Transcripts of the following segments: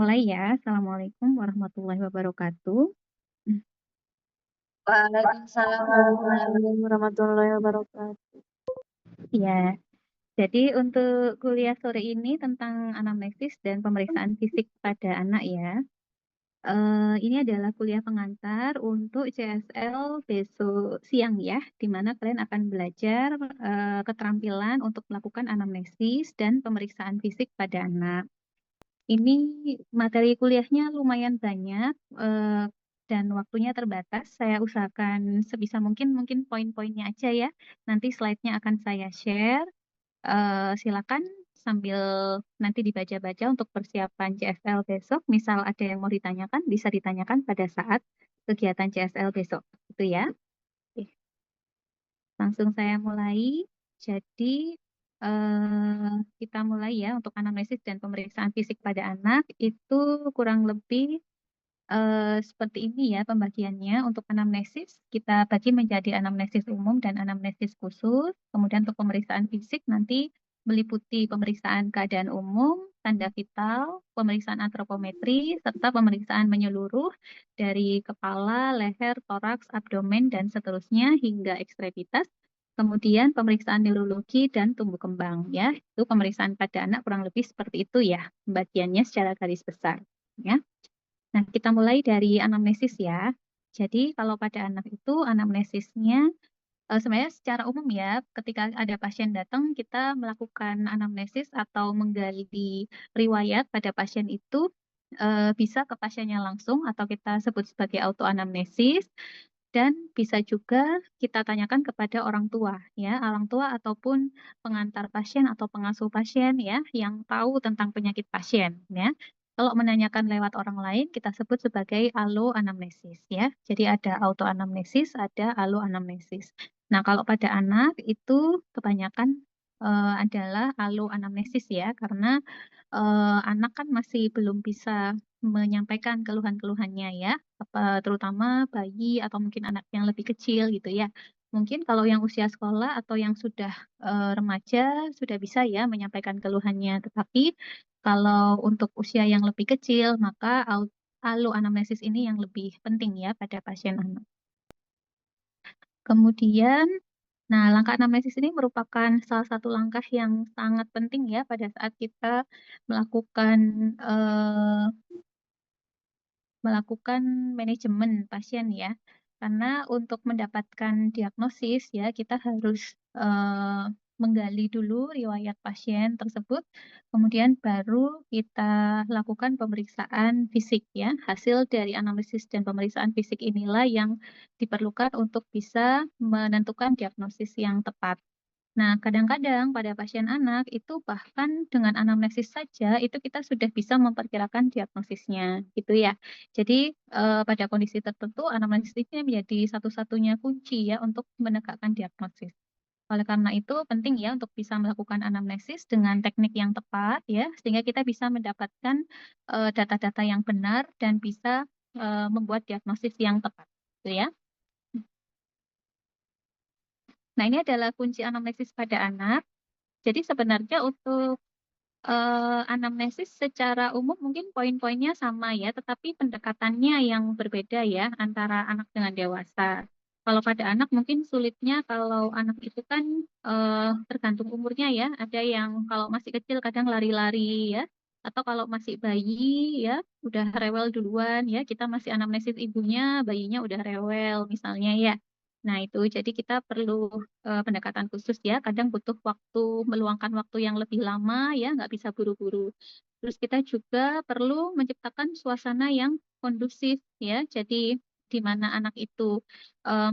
mulai ya. Assalamualaikum warahmatullahi wabarakatuh. Waalaikumsalam Waalaikumsalam warahmatullahi wabarakatuh. Ya, jadi untuk kuliah sore ini tentang anamnesis dan pemeriksaan fisik pada anak ya. Ini adalah kuliah pengantar untuk CSL besok siang ya, di mana kalian akan belajar keterampilan untuk melakukan anamnesis dan pemeriksaan fisik pada anak. Ini materi kuliahnya lumayan banyak dan waktunya terbatas. Saya usahakan sebisa mungkin poin-poinnya aja ya. Nanti slide-nya akan saya share. Silakan sambil nanti dibaca-baca untuk persiapan CSL besok. Misal ada yang mau ditanyakan, bisa ditanyakan pada saat kegiatan CSL besok. Itu ya. Oke, langsung saya mulai. Jadi kita mulai ya untuk anamnesis dan pemeriksaan fisik pada anak itu kurang lebih seperti ini ya pembagiannya. Untuk anamnesis kita bagi menjadi anamnesis umum dan anamnesis khusus. Kemudian untuk pemeriksaan fisik nanti meliputi pemeriksaan keadaan umum, tanda vital, pemeriksaan antropometri, serta pemeriksaan menyeluruh dari kepala, leher, toraks, abdomen, dan seterusnya hingga ekstremitas. Kemudian pemeriksaan neurologi dan tumbuh kembang ya. Itu pemeriksaan pada anak kurang lebih seperti itu ya, pembagiannya secara garis besar ya. Nah, kita mulai dari anamnesis ya. Jadi kalau pada anak itu anamnesisnya sebenarnya secara umum ya, ketika ada pasien datang kita melakukan anamnesis atau menggali riwayat pada pasien itu bisa ke pasiennya langsung atau kita sebut sebagai autoanamnesis. Dan bisa juga kita tanyakan kepada orang tua, ya, orang tua ataupun pengantar pasien atau pengasuh pasien, ya, yang tahu tentang penyakit pasien, ya. Kalau menanyakan lewat orang lain, kita sebut sebagai aloanamnesis, ya. Jadi ada autoanamnesis, ada aloanamnesis. Nah, kalau pada anak itu kebanyakan adalah aloanamnesis, ya, karena anak kan masih belum bisa menyampaikan keluhan-keluhannya ya, terutama bayi atau mungkin anak yang lebih kecil gitu ya. Mungkin kalau yang usia sekolah atau yang sudah remaja sudah bisa ya menyampaikan keluhannya, tetapi kalau untuk usia yang lebih kecil maka aloanamnesis ini yang lebih penting ya pada pasien anak. Kemudian, nah langkah anamnesis ini merupakan salah satu langkah yang sangat penting ya pada saat kita melakukan eh, melakukan manajemen pasien ya. Karena untuk mendapatkan diagnosis ya kita harus eh, menggali dulu riwayat pasien tersebut, kemudian baru kita lakukan pemeriksaan fisik ya. Hasil dari analisis dan pemeriksaan fisik inilah yang diperlukan untuk bisa menentukan diagnosis yang tepat. Nah, kadang-kadang pada pasien anak itu bahkan dengan anamnesis saja itu kita sudah bisa memperkirakan diagnosisnya, gitu ya. Jadi pada kondisi tertentu anamnesis ini menjadi satu-satunya kunci ya untuk menegakkan diagnosis. Oleh karena itu penting ya untuk bisa melakukan anamnesis dengan teknik yang tepat ya, sehingga kita bisa mendapatkan data-data yang benar dan bisa membuat diagnosis yang tepat, gitu ya. Nah, ini adalah kunci anamnesis pada anak. Jadi sebenarnya untuk anamnesis secara umum mungkin poin-poinnya sama ya, tetapi pendekatannya yang berbeda ya antara anak dengan dewasa. Kalau pada anak mungkin sulitnya kalau anak itu kan tergantung umurnya ya. Ada yang kalau masih kecil kadang lari-lari ya, atau kalau masih bayi ya udah rewel duluan ya. Kita masih anamnesis ibunya, bayinya udah rewel misalnya ya. Nah, itu jadi kita perlu pendekatan khusus ya. Kadang butuh waktu, meluangkan waktu yang lebih lama ya, nggak bisa buru-buru. Terus kita juga perlu menciptakan suasana yang kondusif ya. Jadi di mana anak itu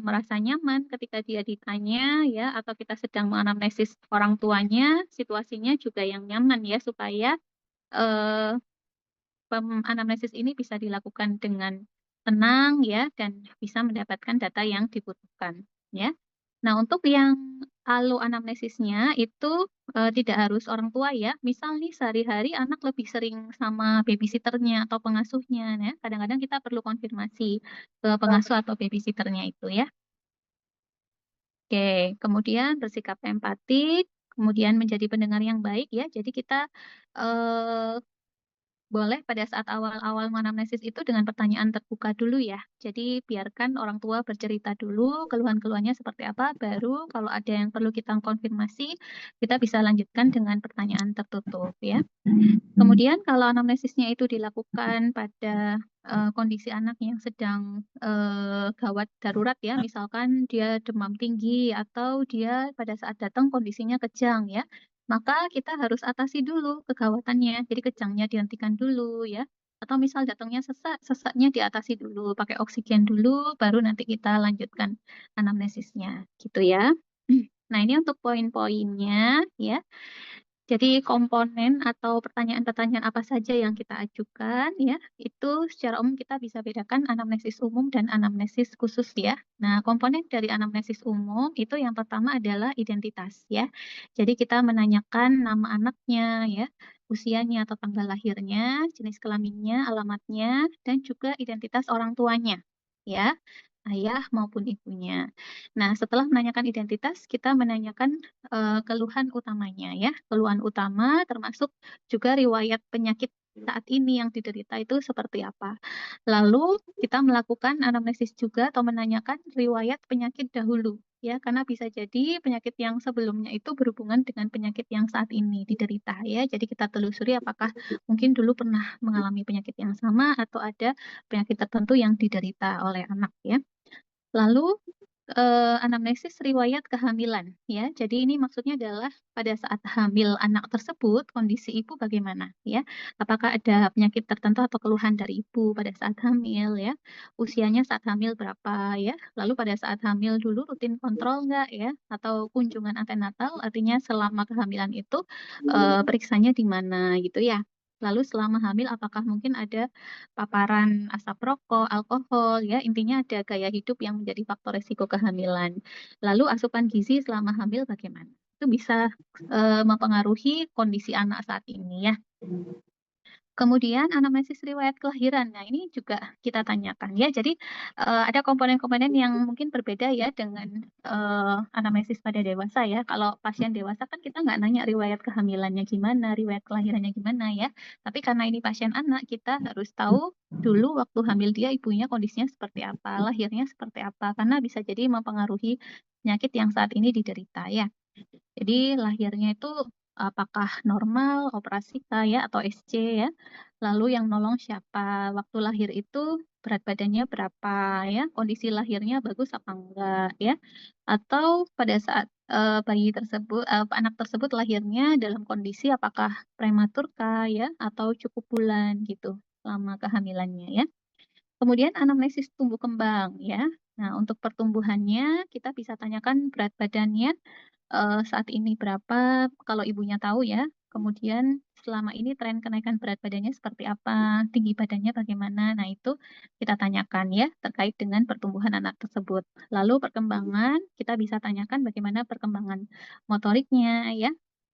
merasa nyaman ketika dia ditanya ya, atau kita sedang menganamnesis orang tuanya, situasinya juga yang nyaman ya, supaya eh, anamnesis ini bisa dilakukan dengan tenang ya dan bisa mendapatkan data yang dibutuhkan ya. Nah, untuk yang alo anamnesisnya itu tidak harus orang tua ya. Misal nih sehari-hari anak lebih sering sama babysitternya atau pengasuhnya ya. Kadang-kadang kita perlu konfirmasi ke pengasuh atau babysitternya itu ya. Oke, kemudian bersikap empatik, kemudian menjadi pendengar yang baik ya. Jadi kita Boleh pada saat awal-awal menganamnesis itu dengan pertanyaan terbuka dulu ya. Jadi biarkan orang tua bercerita dulu keluhan-keluhannya seperti apa, baru kalau ada yang perlu kita konfirmasi, kita bisa lanjutkan dengan pertanyaan tertutup ya. Kemudian kalau anamnesisnya itu dilakukan pada kondisi anak yang sedang gawat darurat ya, misalkan dia demam tinggi atau dia pada saat datang kondisinya kejang ya, maka kita harus atasi dulu kegawatannya. Jadi kejangnya dihentikan dulu ya. Atau misal datangnya sesak, sesaknya diatasi dulu, pakai oksigen dulu, baru nanti kita lanjutkan anamnesisnya gitu ya. Nah, ini untuk poin-poinnya ya. Jadi komponen atau pertanyaan-pertanyaan apa saja yang kita ajukan ya, itu secara umum kita bisa bedakan anamnesis umum dan anamnesis khusus ya. Nah, komponen dari anamnesis umum itu yang pertama adalah identitas ya. Jadi kita menanyakan nama anaknya ya, usianya atau tanggal lahirnya, jenis kelaminnya, alamatnya, dan juga identitas orang tuanya ya, ayah maupun ibunya. Nah, setelah menanyakan identitas, kita menanyakan keluhan utamanya ya. Keluhan utama termasuk juga riwayat penyakit saat ini yang diderita itu seperti apa. Lalu kita melakukan anamnesis juga atau menanyakan riwayat penyakit dahulu ya, karena bisa jadi penyakit yang sebelumnya itu berhubungan dengan penyakit yang saat ini diderita ya. Jadi kita telusuri apakah mungkin dulu pernah mengalami penyakit yang sama atau ada penyakit tertentu yang diderita oleh anak ya. Lalu anamnesis riwayat kehamilan ya. Jadi ini maksudnya adalah pada saat hamil anak tersebut kondisi ibu bagaimana ya? Apakah ada penyakit tertentu atau keluhan dari ibu pada saat hamil ya? Usianya saat hamil berapa ya? Lalu pada saat hamil dulu rutin kontrol nggak ya? Atau kunjungan antenatal artinya selama kehamilan itu periksanya di mana gitu ya? Lalu selama hamil apakah mungkin ada paparan asap rokok, alkohol, ya intinya ada gaya hidup yang menjadi faktor resiko kehamilan. Lalu asupan gizi selama hamil bagaimana? Itu bisa mempengaruhi kondisi anak saat ini ya. Kemudian anamnesis riwayat kelahiran. Nah, ini juga kita tanyakan ya. Jadi ada komponen-komponen yang mungkin berbeda ya dengan anamnesis pada dewasa ya. Kalau pasien dewasa kan kita nggak nanya riwayat kehamilannya gimana, riwayat kelahirannya gimana ya. Tapi karena ini pasien anak, kita harus tahu dulu waktu hamil dia ibunya kondisinya seperti apa, lahirnya seperti apa. Karena bisa jadi mempengaruhi penyakit yang saat ini diderita ya. Jadi lahirnya itu apakah normal, operasi ya atau SC ya. Lalu yang nolong siapa? Waktu lahir itu berat badannya berapa ya? Kondisi lahirnya bagus apa enggak ya? Atau pada saat bayi tersebut, anak tersebut lahirnya dalam kondisi apakah prematur kah ya atau cukup bulan gitu selama kehamilannya ya. Kemudian anamnesis tumbuh kembang ya. Nah, untuk pertumbuhannya kita bisa tanyakan berat badannya saat ini berapa, kalau ibunya tahu ya. Kemudian selama ini tren kenaikan berat badannya seperti apa, tinggi badannya bagaimana. Nah, itu kita tanyakan ya terkait dengan pertumbuhan anak tersebut. Lalu perkembangan, kita bisa tanyakan bagaimana perkembangan motoriknya ya.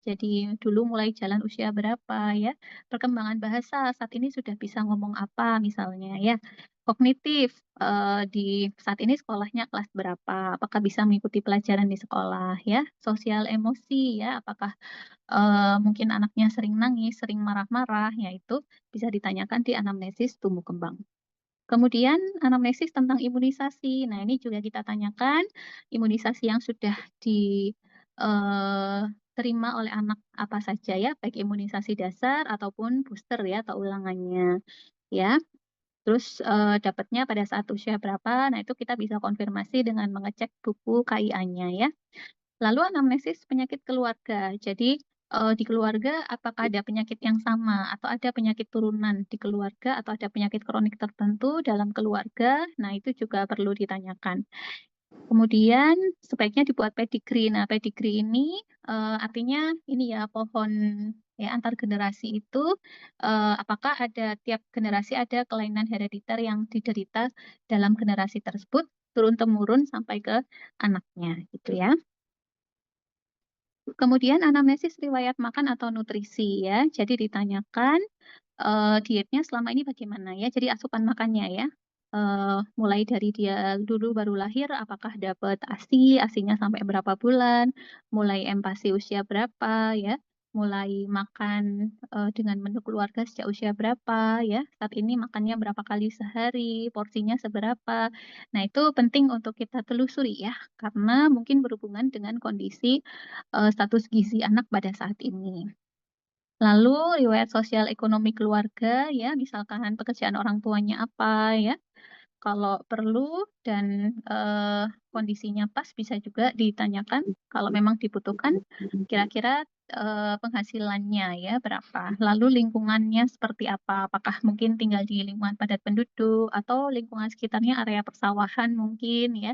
Jadi dulu mulai jalan usia berapa ya. Perkembangan bahasa saat ini sudah bisa ngomong apa misalnya ya. Kognitif di saat ini sekolahnya kelas berapa? Apakah bisa mengikuti pelajaran di sekolah ya? Sosial emosi ya, apakah mungkin anaknya sering nangis, sering marah-marah, ya itu bisa ditanyakan di anamnesis tumbuh kembang. Kemudian anamnesis tentang imunisasi. Nah, ini juga kita tanyakan imunisasi yang sudah diterima oleh anak apa saja ya, baik imunisasi dasar ataupun booster ya atau ulangannya. Ya, terus dapatnya pada saat usia berapa? Nah, itu kita bisa konfirmasi dengan mengecek buku KIA-nya ya. Lalu anamnesis penyakit keluarga. Jadi di keluarga apakah ada penyakit yang sama atau ada penyakit turunan di keluarga atau ada penyakit kronik tertentu dalam keluarga? Nah, itu juga perlu ditanyakan. Kemudian sebaiknya dibuat pedigree. Nah, pedigree ini artinya ini ya pohon ya antar generasi itu apakah ada tiap generasi ada kelainan herediter yang diderita dalam generasi tersebut turun temurun sampai ke anaknya gitu ya. Kemudian anamnesis riwayat makan atau nutrisi ya. Jadi ditanyakan dietnya selama ini bagaimana ya. Jadi asupan makannya ya. Mulai dari dia dulu baru lahir, apakah dapat ASI, ASINya sampai berapa bulan, mulai MPASI usia berapa ya. mulai makan dengan menu keluarga sejak usia berapa ya. Saat ini makannya berapa kali sehari, porsinya seberapa. Nah, itu penting untuk kita telusuri ya, karena mungkin berhubungan dengan kondisi status gizi anak pada saat ini. Lalu riwayat sosial ekonomi keluarga ya, misalkan pekerjaan orang tuanya apa ya. Kalau perlu dan kondisinya pas bisa juga ditanyakan kalau memang dibutuhkan kira-kira penghasilannya ya berapa. Lalu lingkungannya seperti apa? Apakah mungkin tinggal di lingkungan padat penduduk atau lingkungan sekitarnya area persawahan mungkin ya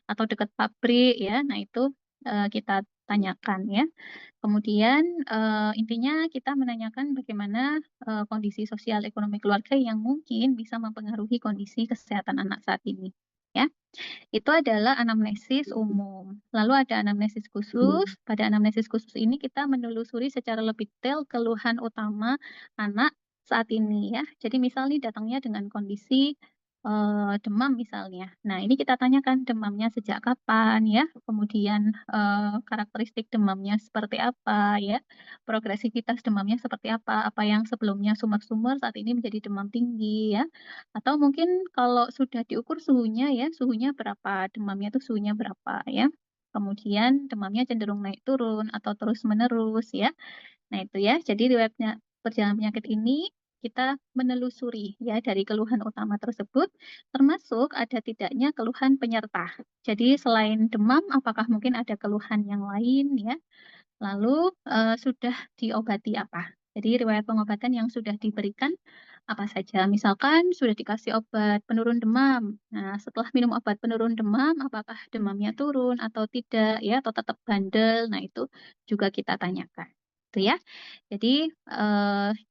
atau dekat pabrik ya. Nah, itu kita tanyakan ya. Kemudian intinya kita menanyakan bagaimana kondisi sosial ekonomi keluarga yang mungkin bisa mempengaruhi kondisi kesehatan anak saat ini. Ya, itu adalah anamnesis umum. Lalu ada anamnesis khusus. Pada anamnesis khusus ini kita menelusuri secara lebih detail keluhan utama anak saat ini ya. Jadi misalnya datangnya dengan kondisi demam misalnya. Nah, ini kita tanyakan demamnya sejak kapan ya, kemudian karakteristik demamnya seperti apa ya, progresivitas demamnya seperti apa yang sebelumnya sumber-sumber saat ini menjadi demam tinggi ya, atau mungkin kalau sudah diukur suhunya ya, suhunya berapa, demamnya itu suhunya berapa ya. Kemudian demamnya cenderung naik turun atau terus-menerus ya. Nah, itu ya. Jadi riwayatnya perjalanan penyakit ini kita menelusuri ya dari keluhan utama tersebut, termasuk ada tidaknya keluhan penyerta. Jadi selain demam, apakah mungkin ada keluhan yang lain ya? Lalu sudah diobati apa? Jadi riwayat pengobatan yang sudah diberikan apa saja? Misalkan sudah dikasih obat penurun demam. Nah, setelah minum obat penurun demam, apakah demamnya turun atau tidak ya, atau tetap bandel? Nah, itu juga kita tanyakan. Itu ya. Jadi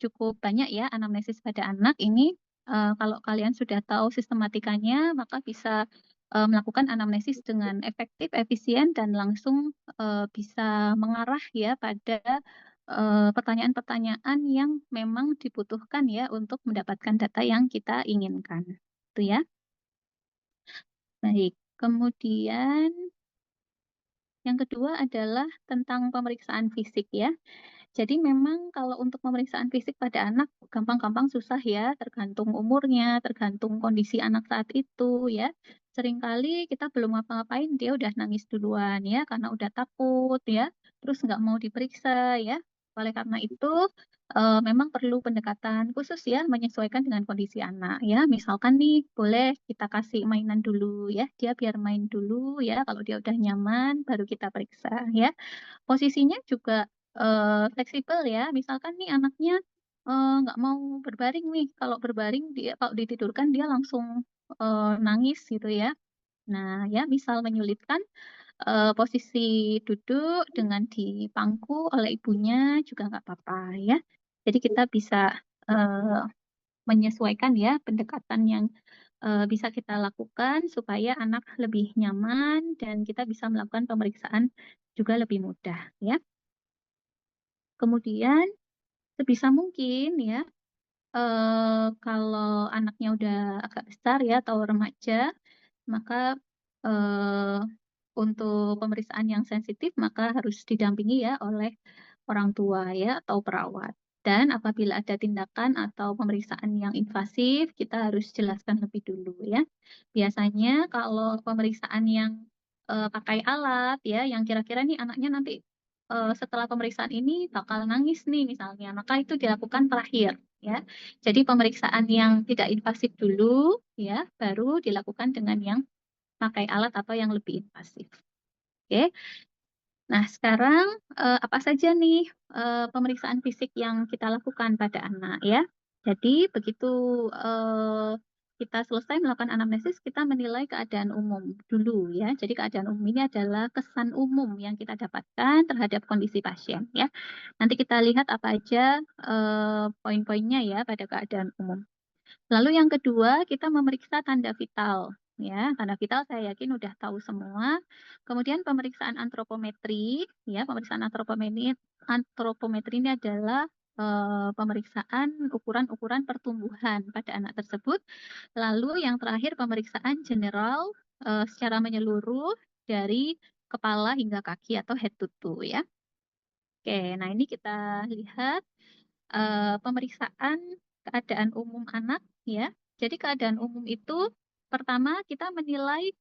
cukup banyak ya anamnesis pada anak ini. Kalau kalian sudah tahu sistematikanya, maka bisa melakukan anamnesis dengan efektif, efisien, dan langsung bisa mengarah ya pada pertanyaan-pertanyaan yang memang dibutuhkan ya untuk mendapatkan data yang kita inginkan. Itu ya. Baik. Kemudian yang kedua adalah tentang pemeriksaan fisik ya. Jadi memang kalau untuk pemeriksaan fisik pada anak gampang-gampang susah ya, tergantung umurnya, tergantung kondisi anak saat itu ya. Seringkali kita belum ngapa-ngapain dia udah nangis duluan ya, karena udah takut ya, terus nggak mau diperiksa ya. Oleh karena itu memang perlu pendekatan khusus ya, menyesuaikan dengan kondisi anak ya. Misalkan nih boleh kita kasih mainan dulu ya, dia biar main dulu ya. Kalau dia udah nyaman, baru kita periksa ya. Posisinya juga fleksibel ya. Misalkan nih anaknya nggak mau berbaring nih. Kalau berbaring dia kalau ditidurkan dia langsung nangis gitu ya. Nah, ya misal menyulitkan posisi duduk dengan dipangku oleh ibunya juga nggak apa-apa ya. Jadi kita bisa eh, menyesuaikan ya pendekatan yang bisa kita lakukan supaya anak lebih nyaman dan kita bisa melakukan pemeriksaan juga lebih mudah ya. Kemudian sebisa mungkin ya, kalau anaknya udah agak besar ya atau remaja, maka eh, untuk pemeriksaan yang sensitif maka harus didampingi ya oleh orang tua ya atau perawat. Dan apabila ada tindakan atau pemeriksaan yang invasif, kita harus jelaskan lebih dulu ya. Biasanya kalau pemeriksaan yang pakai alat ya, yang kira-kira nih anaknya nanti setelah pemeriksaan ini bakal nangis nih misalnya, maka itu dilakukan terakhir ya. Jadi pemeriksaan yang tidak invasif dulu ya, baru dilakukan dengan yang pakai alat atau yang lebih invasif. Oke. Nah, sekarang apa saja nih pemeriksaan fisik yang kita lakukan pada anak ya. Jadi begitu eh, kita selesai melakukan anamnesis, kita menilai keadaan umum dulu ya. Jadi keadaan umum ini adalah kesan umum yang kita dapatkan terhadap kondisi pasien ya. Nanti kita lihat apa aja poin-poinnya ya pada keadaan umum. Lalu yang kedua, kita memeriksa tanda vital. Ya, tanda vital saya yakin udah tahu semua. Kemudian pemeriksaan antropometri, ya, pemeriksaan antropometri ini adalah pemeriksaan ukuran-ukuran pertumbuhan pada anak tersebut. Lalu yang terakhir pemeriksaan general secara menyeluruh dari kepala hingga kaki atau head to toe ya. Oke, nah ini kita lihat pemeriksaan keadaan umum anak ya. Jadi keadaan umum itu pertama kita menilai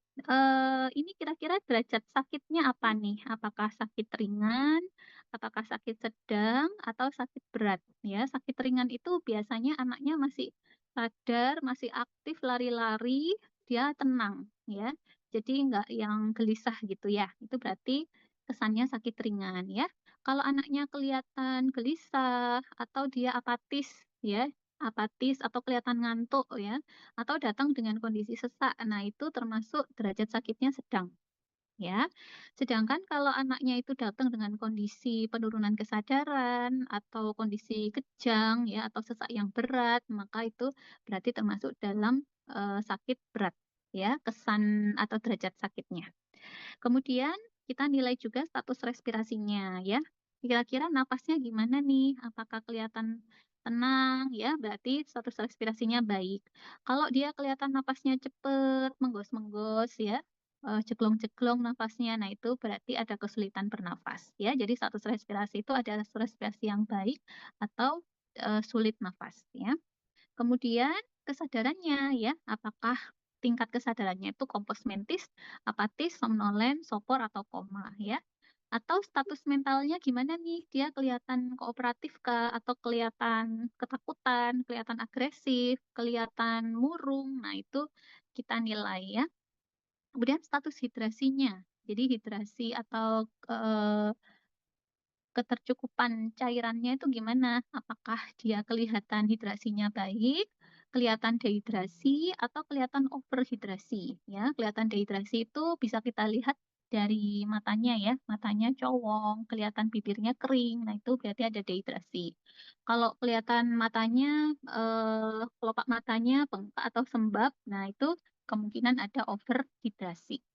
ini kira-kira derajat sakitnya apa nih? Apakah sakit ringan, apakah sakit sedang, atau sakit berat ya. Sakit ringan itu biasanya anaknya masih sadar, masih aktif lari-lari, dia tenang ya. Jadi nggak yang gelisah gitu ya. Itu berarti kesannya sakit ringan ya. Kalau anaknya kelihatan gelisah atau dia apatis ya, apatis atau kelihatan ngantuk ya, atau datang dengan kondisi sesak, nah itu termasuk derajat sakitnya sedang ya. Sedangkan kalau anaknya itu datang dengan kondisi penurunan kesadaran atau kondisi kejang ya atau sesak yang berat, maka itu berarti termasuk dalam sakit berat ya, kesan atau derajat sakitnya. Kemudian kita nilai juga status respirasinya ya. Kira-kira napasnya gimana nih? Apakah kelihatan tenang ya? Berarti status respirasinya baik. Kalau dia kelihatan napasnya cepat, menggos-menggos ya, ceglong-ceglong napasnya, nah itu berarti ada kesulitan bernafas ya. Jadi status respirasi itu ada respirasi yang baik atau sulit nafas ya. Kemudian kesadarannya ya, apakah tingkat kesadarannya itu kompos mentis, apatis, somnolen, sopor atau koma ya. Atau status mentalnya gimana nih? Dia kelihatan kooperatif kah atau kelihatan ketakutan, kelihatan agresif, kelihatan murung. Nah, itu kita nilai ya. Kemudian status hidrasinya. Jadi hidrasi atau ketercukupan cairannya itu gimana? Apakah dia kelihatan hidrasinya baik, kelihatan dehidrasi, atau kelihatan overhidrasi? Ya, kelihatan dehidrasi itu bisa kita lihat dari matanya ya, matanya cowong, kelihatan bibirnya kering, nah itu berarti ada dehidrasi. Kalau kelihatan matanya, kelopak matanya bengkak atau sembab, nah itu kemungkinan ada overhidrasi.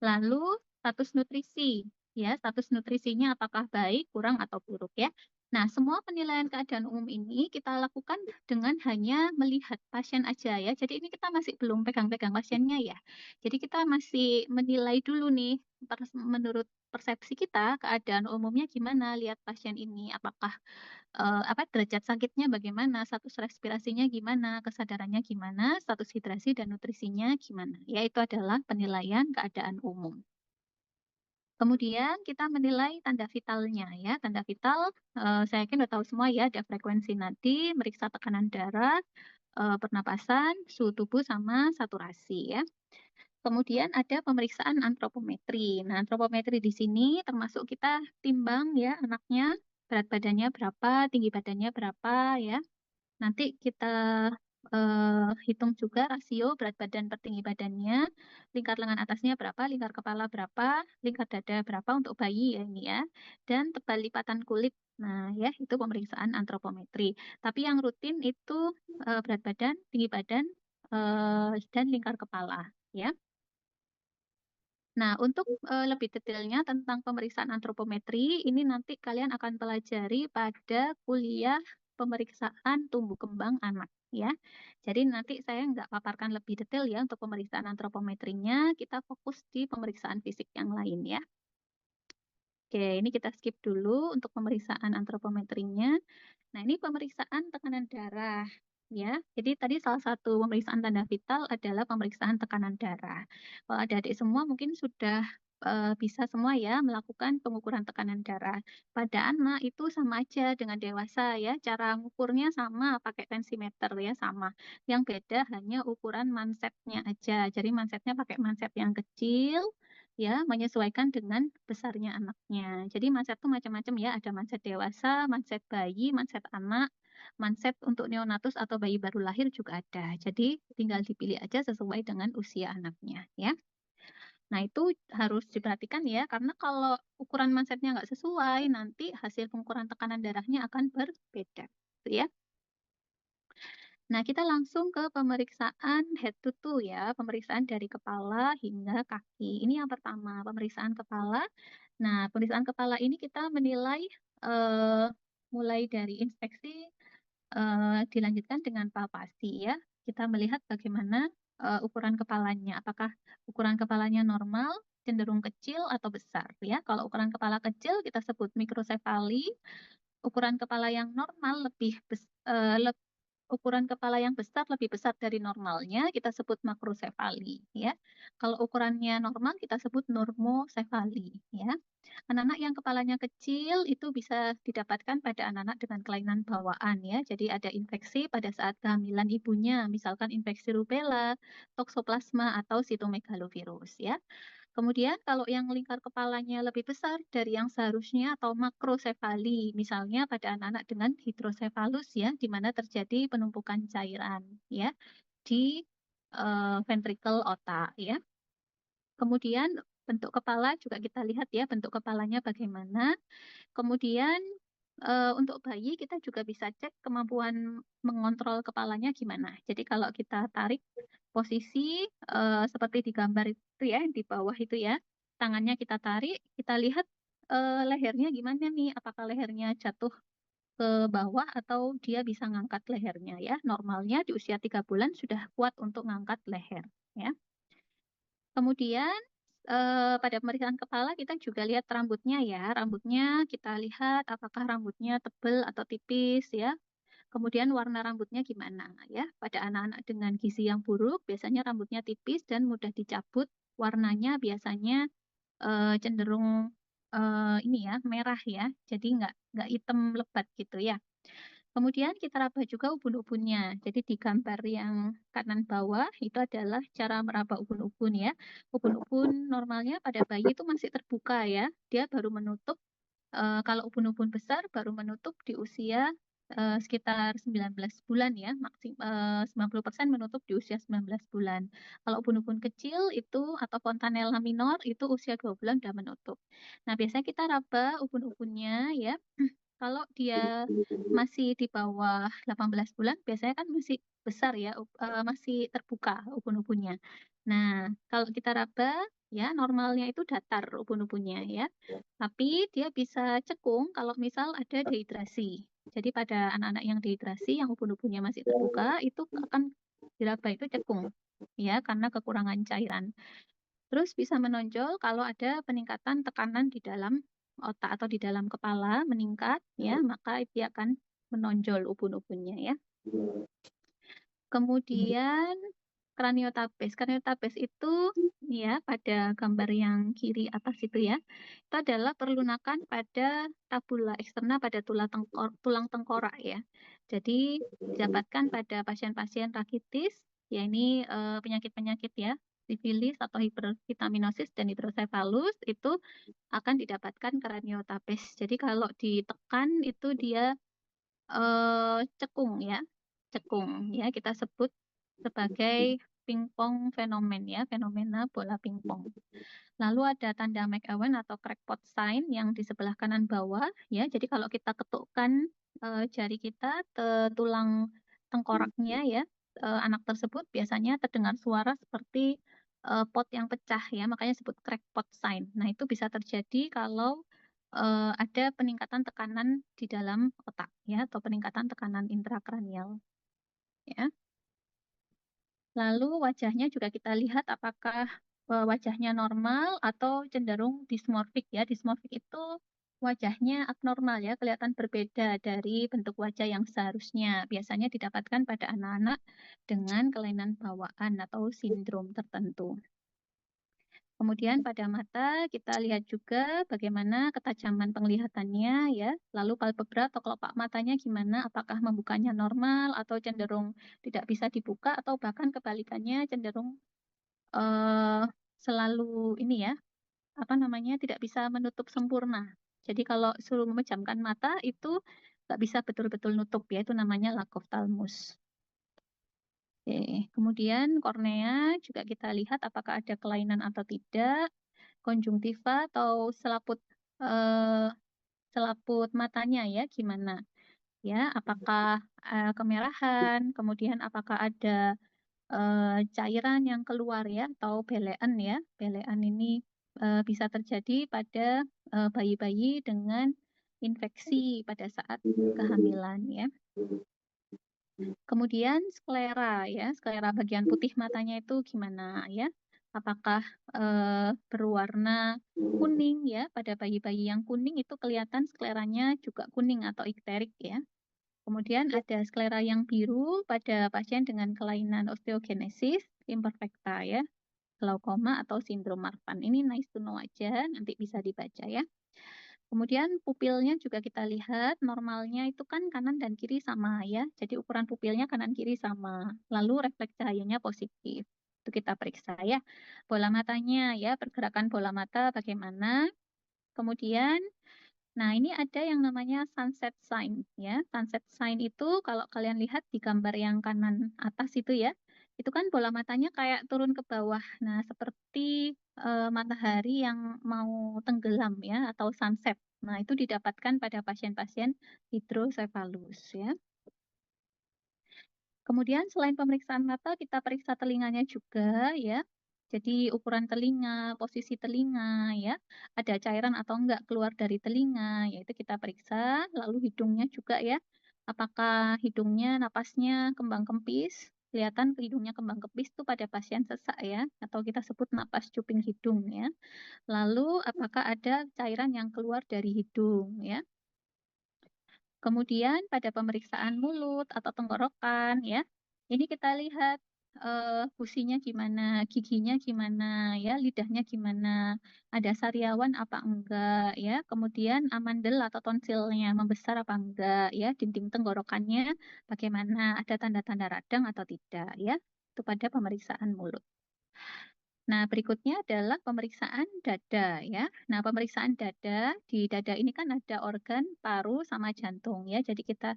Lalu status nutrisi, ya status nutrisinya apakah baik, kurang atau buruk ya. Nah, semua penilaian keadaan umum ini kita lakukan dengan hanya melihat pasien aja ya. Jadi ini kita masih belum pegang-pegang pasiennya ya. Jadi kita masih menilai dulu nih menurut persepsi kita keadaan umumnya gimana, lihat pasien ini apakah apa derajat sakitnya bagaimana, status respirasinya gimana, kesadarannya gimana, status hidrasi dan nutrisinya gimana. Ya, itu adalah penilaian keadaan umum. Kemudian kita menilai tanda vitalnya ya. Tanda vital saya yakin udah tahu semua ya, ada frekuensi nadi, meriksa tekanan darah, pernapasan, suhu tubuh sama saturasi ya. Kemudian ada pemeriksaan antropometri. Nah, antropometri di sini termasuk kita timbang ya anaknya, berat badannya berapa, tinggi badannya berapa ya. Nanti kita hitung juga rasio berat badan per tinggi badannya, lingkar lengan atasnya berapa, lingkar kepala berapa, lingkar dada berapa untuk bayi ya ini ya, dan tebal lipatan kulit. Nah ya itu pemeriksaan antropometri. Tapi yang rutin itu berat badan, tinggi badan, dan lingkar kepala ya. Nah, untuk lebih detailnya tentang pemeriksaan antropometri, ini nanti kalian akan pelajari pada kuliah pemeriksaan tumbuh kembang anak, ya. Jadi nanti saya nggak paparkan lebih detail ya untuk pemeriksaan antropometrinya, kita fokus di pemeriksaan fisik yang lain ya. Oke, ini kita skip dulu untuk pemeriksaan antropometrinya. Nah, ini pemeriksaan tekanan darah. Ya, jadi tadi salah satu pemeriksaan tanda vital adalah pemeriksaan tekanan darah. Kalau adik-adik semua mungkin sudah bisa semua ya melakukan pengukuran tekanan darah. Pada anak itu sama aja dengan dewasa ya, cara ngukurnya sama, pakai tensimeter ya sama. Yang beda hanya ukuran mansetnya aja. Jadi mansetnya pakai manset yang kecil, ya menyesuaikan dengan besarnya anaknya. Jadi manset itu macam-macam ya, ada manset dewasa, manset bayi, manset anak, manset untuk neonatus atau bayi baru lahir juga ada. Jadi tinggal dipilih aja sesuai dengan usia anaknya ya. Nah itu harus diperhatikan ya, karena kalau ukuran mansetnya nggak sesuai, nanti hasil pengukuran tekanan darahnya akan berbeda. Gitu ya. Nah, kita langsung ke pemeriksaan head to toe ya, pemeriksaan dari kepala hingga kaki. Ini yang pertama, pemeriksaan kepala. Nah, pemeriksaan kepala ini kita menilai mulai dari inspeksi dilanjutkan dengan palpasi ya. Kita melihat bagaimana ukuran kepalanya. Apakah ukuran kepalanya normal, cenderung kecil atau besar ya. Kalau ukuran kepala kecil kita sebut mikrosefali, ukuran kepala yang normal ukuran kepala yang besar lebih besar dari normalnya kita sebut makrosefali ya. Kalau ukurannya normal kita sebut normosefali ya. Anak-anak yang kepalanya kecil itu bisa didapatkan pada anak-anak dengan kelainan bawaan ya. Jadi ada infeksi pada saat kehamilan ibunya, misalkan infeksi rubella, toksoplasma atau sitomegalovirus ya. Kemudian kalau yang lingkar kepalanya lebih besar dari yang seharusnya atau makrosefali, misalnya pada anak-anak dengan hidrosefalus ya, di mana terjadi penumpukan cairan ya di ventrikel otak ya. Kemudian bentuk kepala juga kita lihat ya, bentuk kepalanya bagaimana. Kemudian untuk bayi kita juga bisa cek kemampuan mengontrol kepalanya gimana. Jadi kalau kita tarik posisi seperti di gambar itu ya, di bawah itu ya, tangannya kita tarik, kita lihat lehernya gimana nih, apakah lehernya jatuh ke bawah atau dia bisa ngangkat lehernya ya. Normalnya di usia 3 bulan sudah kuat untuk ngangkat leher ya. Kemudian pada pemeriksaan kepala kita juga lihat rambutnya ya. Rambutnya kita lihat apakah rambutnya tebal atau tipis ya. Kemudian warna rambutnya gimana ya. Pada anak-anak dengan gizi yang buruk biasanya rambutnya tipis dan mudah dicabut. Warnanya biasanya cenderung ini ya merah ya. Jadi nggak hitam lebat gitu ya. Kemudian kita raba juga ubun-ubunnya. Jadi di gambar yang kanan bawah itu adalah cara meraba ubun-ubun ya. Ubun-ubun normalnya pada bayi itu masih terbuka ya. Dia baru menutup, kalau ubun-ubun besar baru menutup di usia sekitar 19 bulan ya. 90% menutup di usia 19 bulan. Kalau ubun-ubun kecil itu atau fontanella minor itu usia 2 bulan sudah menutup. Nah biasanya kita raba ubun-ubunnya ya. Kalau dia masih di bawah 18 bulan, biasanya kan masih besar ya, masih terbuka ubun-ubunnya. Nah, kalau kita raba, ya normalnya itu datar ubun-ubunnya ya. Tapi dia bisa cekung kalau misal ada dehidrasi. Jadi pada anak-anak yang dehidrasi, yang ubun-ubunnya masih terbuka, itu akan diraba itu cekung. Ya, karena kekurangan cairan. Terus bisa menonjol kalau ada peningkatan tekanan di dalam otak atau di dalam kepala meningkat ya, maka dia akan menonjol ubun-ubunnya ya. Kemudian kraniotabes. Kraniotabes itu ya pada gambar yang kiri atas itu ya. Itu adalah perlunakan pada tabula eksterna pada tulang tengkorak ya. Jadi didapatkan pada pasien-pasien rakitis, ya ini penyakit-penyakit ya, sifilis atau hipervitaminosis dan hidrosefalus itu akan didapatkan kraniotabes. Jadi kalau ditekan itu dia cekung ya, cekung ya kita sebut sebagai pingpong fenomen ya, fenomena bola pingpong. Lalu ada tanda McEwen atau crackpot sign yang di sebelah kanan bawah ya. Jadi kalau kita ketukkan jari kita ke tulang tengkoraknya ya, anak tersebut biasanya terdengar suara seperti pot yang pecah ya, makanya disebut crackpot sign. Nah, itu bisa terjadi kalau ada peningkatan tekanan di dalam otak ya, atau peningkatan tekanan intrakranial ya. Lalu wajahnya juga kita lihat apakah wajahnya normal atau cenderung dismorfik ya. Dismorfik itu wajahnya abnormal ya, kelihatan berbeda dari bentuk wajah yang seharusnya. Biasanya didapatkan pada anak-anak dengan kelainan bawaan atau sindrom tertentu. Kemudian pada mata kita lihat juga bagaimana ketajaman penglihatannya ya. Lalu palpebra atau kelopak matanya gimana, apakah membukanya normal atau cenderung tidak bisa dibuka atau bahkan kebalikannya cenderung selalu ini ya, apa namanya, tidak bisa menutup sempurna. Jadi kalau suruh memejamkan mata itu nggak bisa betul-betul nutup ya, itu namanya lack of thalmus. Oke. Kemudian kornea juga kita lihat apakah ada kelainan atau tidak, konjungtiva atau selaput matanya ya gimana ya, apakah kemerahan, kemudian apakah ada cairan yang keluar ya atau belean ya. Belean ini bisa terjadi pada bayi-bayi dengan infeksi pada saat kehamilan ya. Kemudian sklera ya, sklera bagian putih matanya itu gimana ya? Apakah berwarna kuning ya? Pada bayi-bayi yang kuning itu kelihatan skleranya juga kuning atau ikterik ya. Kemudian ada sklera yang biru pada pasien dengan kelainan osteogenesis imperfecta ya, glaukoma atau sindrom Marfan. Ini nice to know aja, nanti bisa dibaca ya. Kemudian pupilnya juga kita lihat, normalnya itu kan kanan dan kiri sama ya. Jadi ukuran pupilnya kanan kiri sama. Lalu refleks cahayanya positif. Itu kita periksa ya. Bola matanya ya, pergerakan bola mata bagaimana. Kemudian, nah ini ada yang namanya sunset sign ya. Sunset sign itu kalau kalian lihat di gambar yang kanan atas itu ya, itu kan bola matanya kayak turun ke bawah. Nah, seperti matahari yang mau tenggelam ya atau sunset. Nah, itu didapatkan pada pasien-pasien hidrosefalus ya. Kemudian selain pemeriksaan mata, kita periksa telinganya juga ya. Jadi ukuran telinga, posisi telinga ya, ada cairan atau enggak keluar dari telinga, yaitu kita periksa. Lalu hidungnya juga ya, apakah hidungnya, napasnya kembang kempis, kelihatan hidungnya kembang kempis itu pada pasien sesak ya, atau kita sebut napas cuping hidung ya. Lalu apakah ada cairan yang keluar dari hidung ya. Kemudian pada pemeriksaan mulut atau tenggorokan ya, ini kita lihat gusinya gimana, giginya gimana ya, lidahnya gimana, ada sariawan apa enggak ya, kemudian amandel atau tonsilnya membesar apa enggak ya, dinding tenggorokannya bagaimana, ada tanda-tanda radang atau tidak ya, itu pada pemeriksaan mulut. Nah, berikutnya adalah pemeriksaan dada ya. Nah, pemeriksaan dada, di dada ini kan ada organ paru sama jantung ya. Jadi kita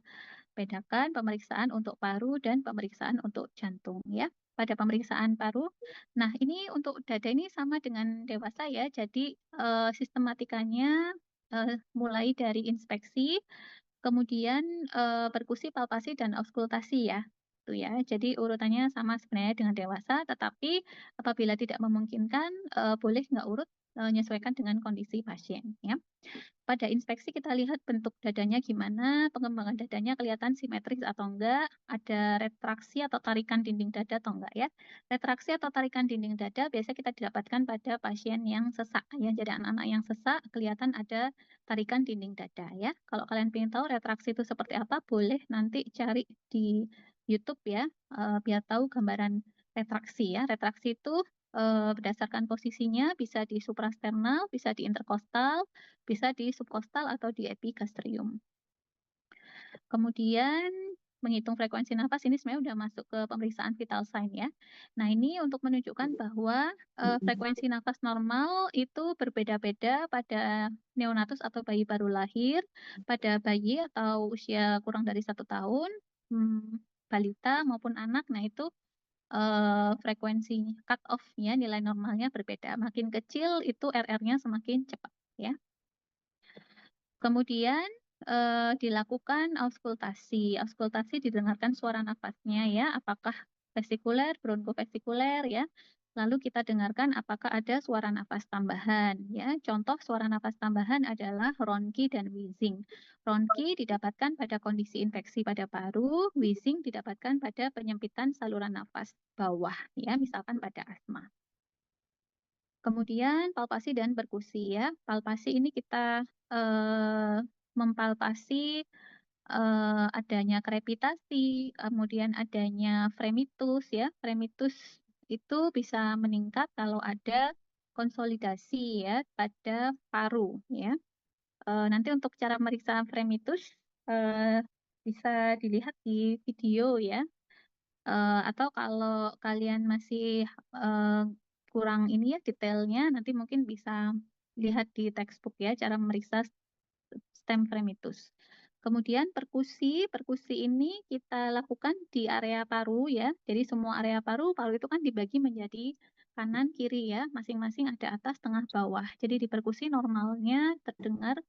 bedakan pemeriksaan untuk paru dan pemeriksaan untuk jantung ya. Pada pemeriksaan paru, nah ini untuk dada ini sama dengan dewasa ya. Jadi sistematikanya mulai dari inspeksi, kemudian perkusi, palpasi, dan auskultasi ya. Itu ya. Jadi urutannya sama sebenarnya dengan dewasa, tetapi apabila tidak memungkinkan, boleh nggak urut, menyesuaikan dengan kondisi pasien ya. Pada inspeksi kita lihat bentuk dadanya gimana, pengembangan dadanya kelihatan simetris atau enggak, ada retraksi atau tarikan dinding dada atau enggak ya. Retraksi atau tarikan dinding dada biasa kita didapatkan pada pasien yang sesak ya. Jadi anak-anak yang sesak kelihatan ada tarikan dinding dada ya. Kalau kalian ingin tahu retraksi itu seperti apa, boleh nanti cari di YouTube ya, biar tahu gambaran retraksi ya. Retraksi itu berdasarkan posisinya bisa di suprasternal, bisa di interkostal, bisa di subkostal atau di epigastrium. Kemudian menghitung frekuensi nafas ini sebenarnya sudah masuk ke pemeriksaan vital sign ya. Nah, ini untuk menunjukkan bahwa frekuensi nafas normal itu berbeda-beda pada neonatus atau bayi baru lahir, pada bayi atau usia kurang dari 1 tahun, balita maupun anak. Nah, itu frekuensi cut off-nya nilai normalnya berbeda. Makin kecil itu RR-nya semakin cepat ya. Kemudian dilakukan auskultasi. Auskultasi didengarkan suara nafasnya ya, apakah vesikuler, bronkovesikuler ya. Lalu kita dengarkan apakah ada suara nafas tambahan ya. Contoh suara nafas tambahan adalah ronki dan wheezing. Ronki didapatkan pada kondisi infeksi pada paru, wheezing didapatkan pada penyempitan saluran nafas bawah ya, misalkan pada asma. Kemudian palpasi dan perkusi ya. Palpasi ini kita mempalpasi adanya krepitasi, kemudian adanya fremitus ya. Fremitus itu bisa meningkat kalau ada konsolidasi ya pada paru ya. Nanti untuk cara meriksa fremitus bisa dilihat di video ya. Atau kalau kalian masih kurang ini ya detailnya, nanti mungkin bisa lihat di textbook ya cara memeriksa stem fremitus. Kemudian perkusi ini kita lakukan di area paru ya. Jadi semua area paru itu kan dibagi menjadi kanan kiri ya, masing-masing ada atas, tengah, bawah. Jadi di perkusi normalnya terdengar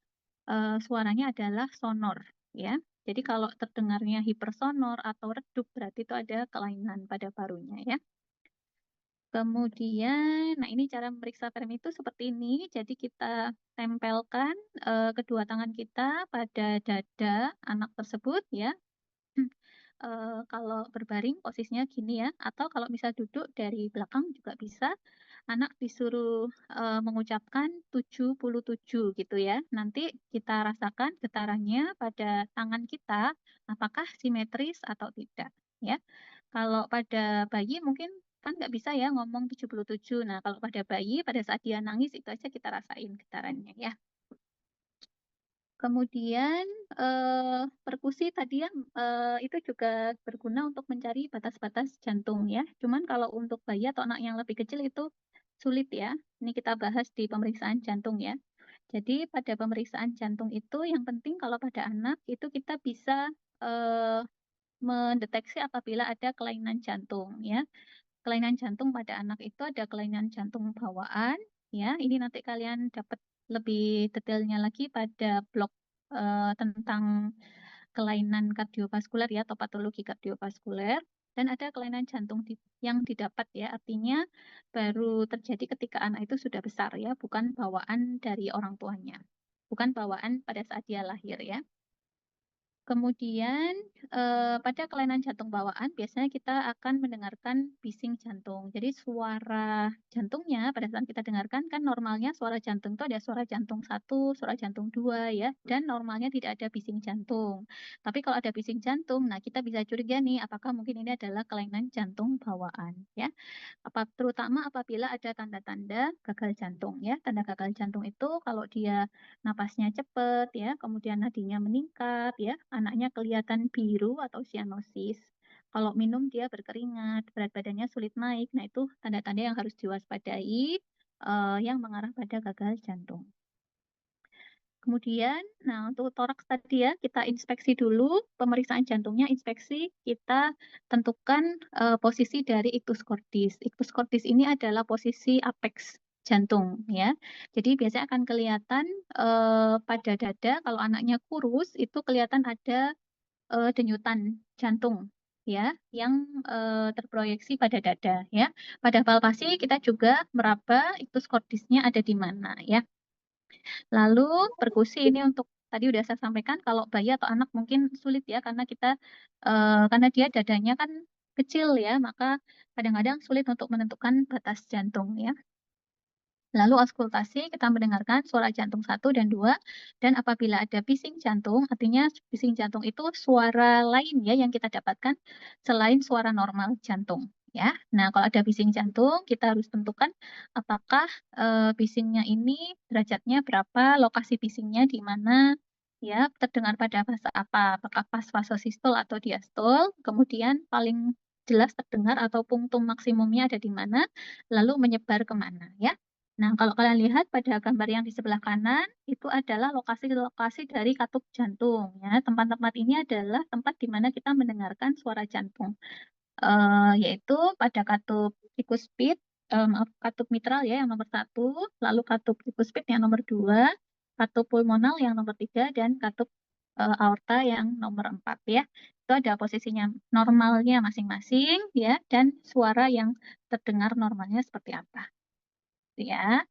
suaranya adalah sonor ya. Jadi kalau terdengarnya hipersonor atau redup berarti itu ada kelainan pada parunya ya. Kemudian, nah ini cara memeriksa fremitus seperti ini. Jadi kita tempelkan kedua tangan kita pada dada anak tersebut ya. kalau berbaring posisinya gini ya, atau kalau misal duduk dari belakang juga bisa. Anak disuruh mengucapkan 77 gitu ya. Nanti kita rasakan getarannya pada tangan kita, apakah simetris atau tidak ya. Kalau pada bayi mungkin kan nggak bisa ya ngomong 77. Nah, kalau pada bayi pada saat dia nangis itu aja kita rasain getarannya ya. Kemudian perkusi tadi ya itu juga berguna untuk mencari batas-batas jantung ya. Cuman kalau untuk bayi atau anak yang lebih kecil itu sulit ya. Ini kita bahas di pemeriksaan jantung ya. Jadi pada pemeriksaan jantung itu yang penting kalau pada anak itu kita bisa eh, mendeteksi apabila ada kelainan jantung ya. Kelainan jantung pada anak itu ada kelainan jantung bawaan ya. Ini nanti kalian dapat lebih detailnya lagi pada blog tentang kelainan kardiovaskuler ya atau patologi kardiovaskuler, dan ada kelainan jantung yang didapat ya, artinya baru terjadi ketika anak itu sudah besar ya, bukan bawaan dari orang tuanya, bukan bawaan pada saat dia lahir ya. Kemudian pada kelainan jantung bawaan biasanya kita akan mendengarkan bising jantung. Jadi suara jantungnya pada saat kita dengarkan kan normalnya suara jantung itu ada suara jantung 1, suara jantung 2 ya, dan normalnya tidak ada bising jantung. Tapi kalau ada bising jantung, nah kita bisa curiga nih apakah mungkin ini adalah kelainan jantung bawaan ya. Terutama apabila ada tanda-tanda gagal jantung ya. Tanda gagal jantung itu kalau dia napasnya cepat ya, kemudian nadinya meningkat ya, anaknya kelihatan biru atau sianosis. Kalau minum dia berkeringat, berat badannya sulit naik. Nah, itu tanda-tanda yang harus diwaspadai yang mengarah pada gagal jantung. Kemudian, nah untuk toraks tadi ya, kita inspeksi dulu pemeriksaan jantungnya, inspeksi, kita tentukan posisi dari ictus cordis. Ictus cordis ini adalah posisi apex jantung ya. Jadi biasanya akan kelihatan pada dada, kalau anaknya kurus itu kelihatan ada denyutan jantung ya yang terproyeksi pada dada ya. Pada palpasi kita juga meraba ictus cordisnya ada di mana ya. Lalu perkusi ini untuk tadi udah saya sampaikan kalau bayi atau anak mungkin sulit ya karena kita karena dia dadanya kan kecil ya, maka kadang-kadang sulit untuk menentukan batas jantung ya. Lalu auskultasi kita mendengarkan suara jantung 1 dan 2, dan apabila ada bising jantung, artinya bising jantung itu suara lain ya yang kita dapatkan selain suara normal jantung ya. Nah, kalau ada bising jantung, kita harus tentukan apakah bisingnya ini derajatnya berapa, lokasi bisingnya di mana ya, terdengar pada fase apa, apakah pas fase sistol atau diastol, kemudian paling jelas terdengar atau punktum maksimumnya ada di mana, lalu menyebar kemana ya. Nah, kalau kalian lihat pada gambar yang di sebelah kanan, itu adalah lokasi-lokasi dari katup jantung. Ya. Tempat-tempat ini adalah tempat di mana kita mendengarkan suara jantung, yaitu pada katup trikuspid, maaf, katup mitral ya yang nomor 1, lalu katup trikuspid yang nomor 2, katup pulmonal yang nomor 3, dan katup aorta yang nomor 4 ya. Itu ada posisinya normalnya masing-masing ya, dan suara yang terdengar normalnya seperti apa. Ya.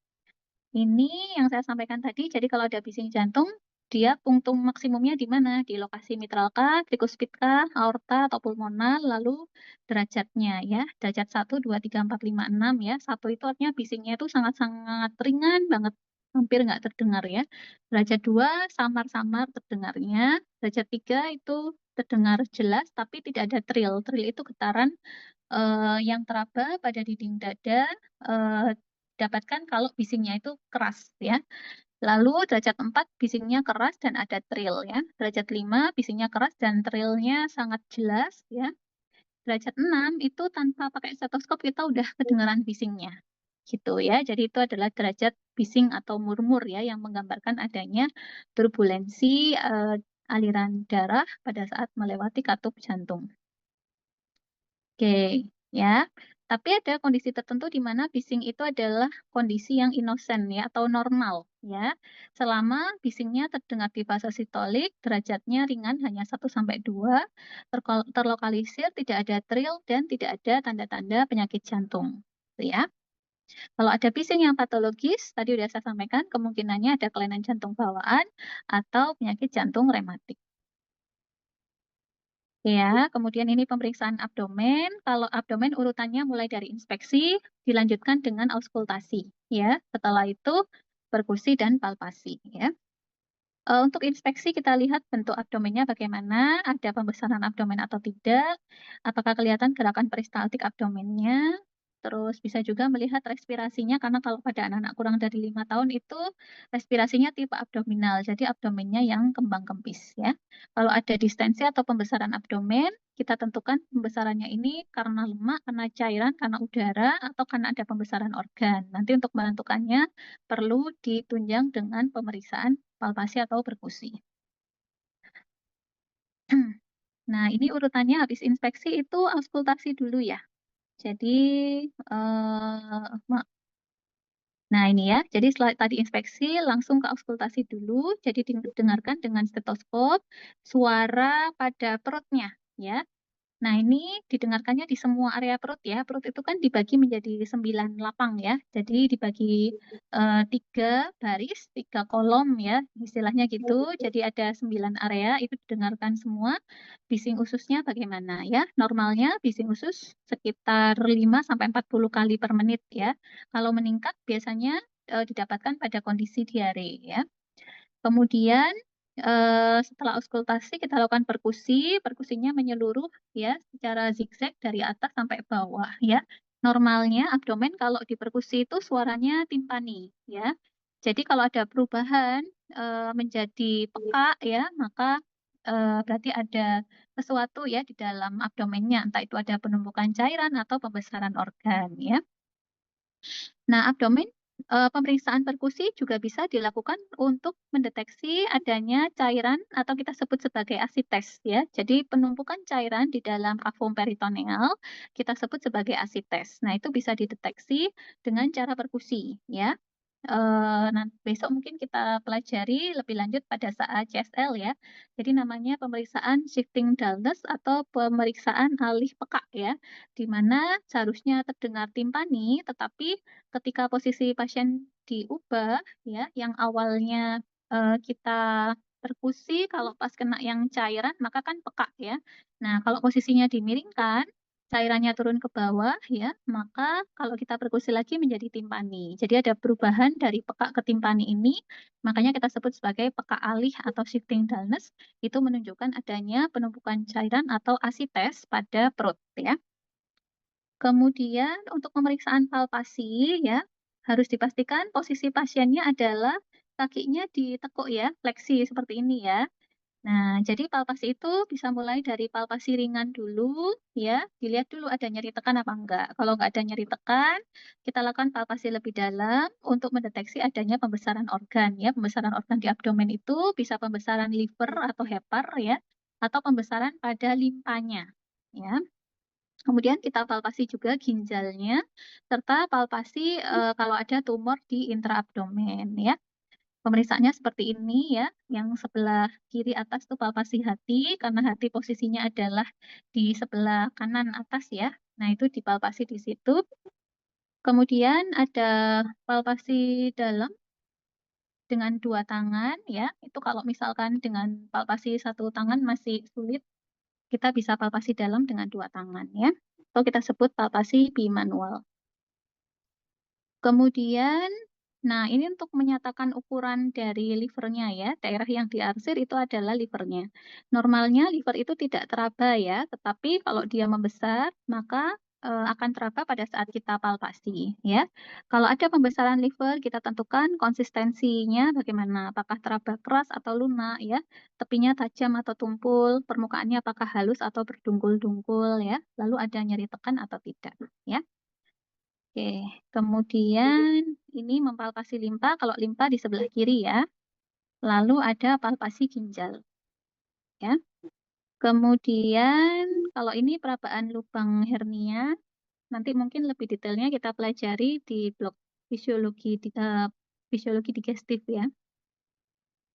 Ini yang saya sampaikan tadi, jadi kalau ada bising jantung, dia punktum maksimumnya di mana? Di lokasi mitral kah, trikuspid kah, aorta atau pulmonal, lalu derajatnya ya. Derajat 1, 2, 3, 4, 5, 6 ya. 1 itu artinya bisingnya itu sangat-sangat ringan banget, hampir nggak terdengar ya. Derajat 2, samar-samar terdengarnya. Derajat 3 itu terdengar jelas, tapi tidak ada trill. Trill itu getaran yang teraba pada dinding dada dapatkan kalau bisingnya itu keras ya. Lalu derajat 4 bisingnya keras dan ada trill ya. Derajat 5 bisingnya keras dan trillnya sangat jelas ya. Derajat 6 itu tanpa pakai stetoskop kita udah kedengaran bisingnya. Gitu ya. Jadi itu adalah derajat bising atau murmur ya yang menggambarkan adanya turbulensi aliran darah pada saat melewati katup jantung. Oke, ya. Tapi ada kondisi tertentu di mana bising itu adalah kondisi yang inosen ya atau normal ya. Selama bisingnya terdengar di fase sistolik, derajatnya ringan hanya 1 sampai 2, terlokalisir, tidak ada trill dan tidak ada tanda-tanda penyakit jantung. Gitu ya. Kalau ada bising yang patologis, tadi sudah saya sampaikan kemungkinannya ada kelainan jantung bawaan atau penyakit jantung rematik. Ya, kemudian ini pemeriksaan abdomen. Kalau abdomen urutannya mulai dari inspeksi, dilanjutkan dengan auskultasi. Ya, setelah itu perkusi dan palpasi. Ya. Untuk inspeksi kita lihat bentuk abdomennya bagaimana, ada pembesaran abdomen atau tidak, apakah kelihatan gerakan peristaltik abdomennya, terus bisa juga melihat respirasinya karena kalau pada anak-anak kurang dari 5 tahun itu respirasinya tipe abdominal, jadi abdomennya yang kembang kempis ya. Kalau ada distensi atau pembesaran abdomen, kita tentukan pembesarannya ini karena lemak, karena cairan, karena udara, atau karena ada pembesaran organ. Nanti untuk menentukannya perlu ditunjang dengan pemeriksaan palpasi atau perkusi. Nah, ini urutannya habis inspeksi itu auskultasi dulu ya. Jadi, nah ini ya, jadi setelah tadi inspeksi langsung ke auskultasi dulu. Jadi dengarkan dengan stetoskop suara pada perutnya ya. Nah, ini didengarkannya di semua area perut ya. Perut itu kan dibagi menjadi 9 lapang ya. Jadi dibagi 3 baris, 3 kolom ya, istilahnya gitu. Jadi ada 9 area, itu didengarkan semua. Bising ususnya bagaimana ya. Normalnya bising usus sekitar 5 sampai 40 kali per menit ya. Kalau meningkat biasanya didapatkan pada kondisi diare ya. Kemudian setelah auskultasi kita lakukan perkusi, perkusinya menyeluruh ya secara zigzag dari atas sampai bawah ya. Normalnya abdomen kalau diperkusi itu suaranya timpani ya. Jadi kalau ada perubahan menjadi peka ya, maka berarti ada sesuatu ya di dalam abdomennya, entah itu ada penumpukan cairan atau pembesaran organ ya. Nah, abdomen pemeriksaan perkusi juga bisa dilakukan untuk mendeteksi adanya cairan atau kita sebut sebagai asites ya. Jadi penumpukan cairan di dalam kafum peritoneal kita sebut sebagai asites. Nah, itu bisa dideteksi dengan cara perkusi ya. Nanti besok mungkin kita pelajari lebih lanjut pada saat CSL ya. Jadi namanya pemeriksaan shifting dullness atau pemeriksaan alih peka ya, di mana seharusnya terdengar timpani, tetapi ketika posisi pasien diubah ya, yang awalnya kita perkusi, kalau pas kena yang cairan maka kan peka ya. Nah, kalau posisinya dimiringkan, cairannya turun ke bawah ya, maka kalau kita perkusi lagi menjadi timpani. Jadi ada perubahan dari peka ke timpani ini, makanya kita sebut sebagai peka alih atau shifting dullness, itu menunjukkan adanya penumpukan cairan atau asites pada perut ya. Kemudian untuk pemeriksaan palpasi ya, harus dipastikan posisi pasiennya adalah kakinya ditekuk ya, fleksi seperti ini ya. Nah, jadi palpasi itu bisa mulai dari palpasi ringan dulu, ya. Dilihat dulu ada nyeri tekan apa enggak. Kalau enggak ada nyeri tekan, kita lakukan palpasi lebih dalam untuk mendeteksi adanya pembesaran organ, ya. Pembesaran organ di abdomen itu bisa pembesaran liver atau hepar, ya, atau pembesaran pada limpanya, ya. Kemudian kita palpasi juga ginjalnya, serta palpasi kalau ada tumor di intraabdomen, ya. Pemeriksaannya seperti ini ya, yang sebelah kiri atas itu palpasi hati, karena hati posisinya adalah di sebelah kanan atas ya. Nah, itu dipalpasi di situ. Kemudian ada palpasi dalam dengan 2 tangan ya. Itu kalau misalkan dengan palpasi 1 tangan masih sulit, kita bisa palpasi dalam dengan 2 tangan ya. Atau kita sebut palpasi bimanual. Kemudian, nah ini untuk menyatakan ukuran dari livernya ya, daerah yang diarsir itu adalah livernya. Normalnya liver itu tidak teraba ya, tetapi kalau dia membesar, maka akan teraba pada saat kita palpasi ya. Kalau ada pembesaran liver, kita tentukan konsistensinya bagaimana, apakah teraba keras atau lunak ya, tepinya tajam atau tumpul, permukaannya apakah halus atau berdungkul-dungkul ya, lalu ada nyeri tekan atau tidak ya. Oke, kemudian ini mempalpasi limpa, kalau limpa di sebelah kiri ya. Lalu ada palpasi ginjal. Ya. Kemudian kalau ini perabaan lubang hernia, nanti mungkin lebih detailnya kita pelajari di blok fisiologi digestif ya.